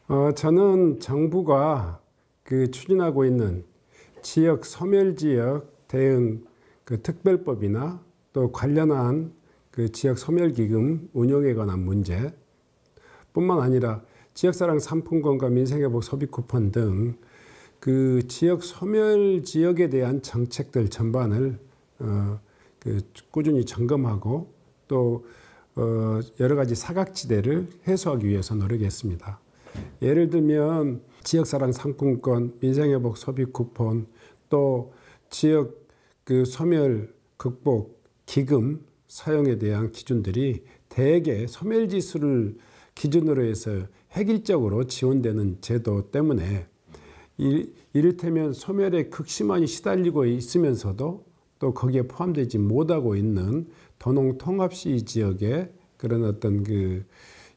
저는 정부가 추진하고 있는 지역 소멸지역 대응 특별법이나 또 관련한 지역 소멸기금 운용에 관한 문제 뿐만 아니라 지역사랑 상품권과 민생회복 소비 쿠폰 등 지역 소멸 지역에 대한 정책들 전반을 꾸준히 점검하고 또 여러 가지 사각지대를 해소하기 위해서 노력했습니다. 예를 들면 지역사랑 상품권, 민생회복 소비 쿠폰, 또 지역 소멸 극복 기금 사용에 대한 기준들이 대개 소멸지수를 기준으로 해서 획일적으로 지원되는 제도 때문에 이를테면 소멸에 극심하게 시달리고 있으면서도 또 거기에 포함되지 못하고 있는 도농통합시 지역의 그런 어떤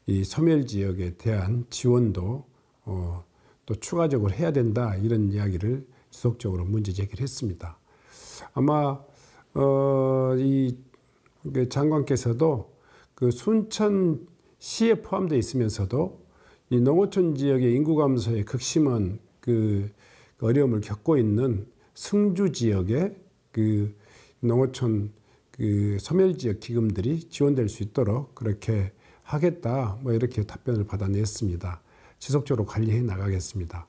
이 소멸 지역에 대한 지원도 또 추가적으로 해야 된다, 이런 이야기를 지속적으로 문제 제기를 했습니다. 아마 이 장관께서도 순천시에 포함되어 있으면서도 이 농어촌 지역의 인구 감소에 극심한 어려움을 겪고 있는 승주 지역의 농어촌 소멸지역 기금들이 지원될 수 있도록 그렇게 하겠다, 이렇게 답변을 받아냈습니다. 지속적으로 관리해 나가겠습니다.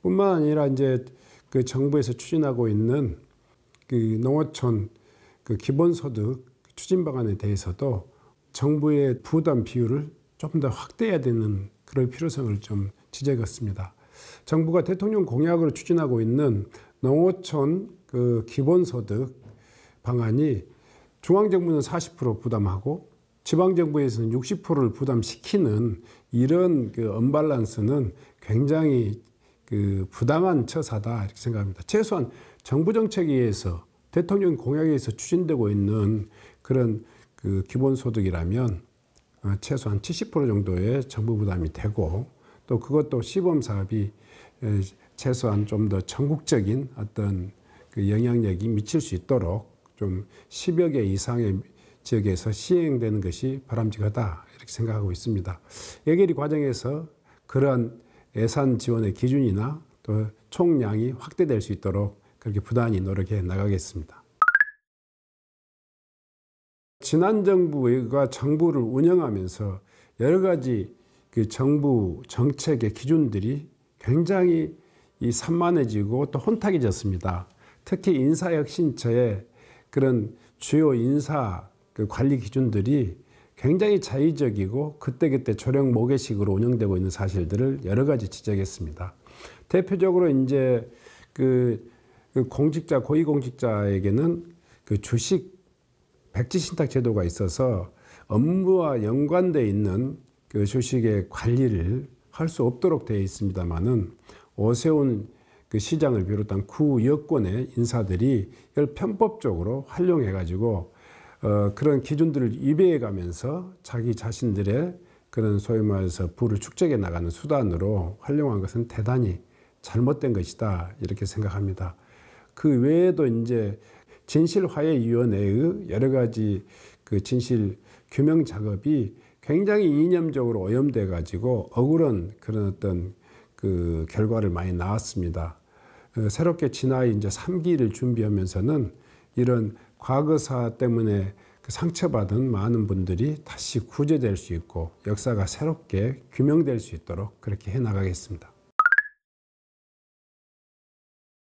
뿐만 아니라 이제 정부에서 추진하고 있는 농어촌 기본소득 추진 방안에 대해서도 정부의 부담 비율을 좀 더 확대해야 되는 그럴 필요성을 좀 지적했습니다. 정부가 대통령 공약으로 추진하고 있는 농어촌 기본소득 방안이 중앙정부는 40% 부담하고 지방정부에서는 60%를 부담시키는 이런 언밸런스는 굉장히 부당한 처사다, 이렇게 생각합니다. 최소한 정부 정책에 의해서 대통령 공약에 의해서 추진되고 있는 그런 기본소득이라면 최소한 70% 정도의 정부 부담이 되고, 또 그것도 시범사업이 최소한 좀 더 전국적인 어떤 영향력이 미칠 수 있도록 좀 10여 개 이상의 지역에서 시행되는 것이 바람직하다, 이렇게 생각하고 있습니다. 예결위 과정에서 그러한 예산 지원의 기준이나 또 총량이 확대될 수 있도록 그렇게 부단히 노력해 나가겠습니다. 지난 정부가 정부를 운영하면서 여러 가지 정부 정책의 기준들이 굉장히 산만해지고 또 혼탁해졌습니다. 특히 인사혁신처의 그런 주요 인사 관리 기준들이 굉장히 자의적이고 그때그때 조령 모계식으로 운영되고 있는 사실들을 여러 가지 지적했습니다. 대표적으로 이제 공직자, 고위공직자에게는 주식 백지 신탁 제도가 있어서 업무와 연관되어 있는 주식의 관리를 할 수 없도록 되어 있습니다만은 오세훈 시장을 비롯한 구 여권의 인사들이 이걸 편법적으로 활용해 가지고 그런 기준들을 위배해 가면서 자기 자신들의 그런 소위 말해서 부를 축적해 나가는 수단으로 활용한 것은 대단히 잘못된 것이다, 이렇게 생각합니다. 그 외에도 이제 진실화해위원회의 여러 가지 진실 규명 작업이 굉장히 이념적으로 오염돼 가지고 억울한 그런 어떤 결과를 많이 나왔습니다. 새롭게 진화의 이제 3기를 준비하면서는 이런 과거사 때문에 상처받은 많은 분들이 다시 구제될 수 있고 역사가 새롭게 규명될 수 있도록 그렇게 해 나가겠습니다.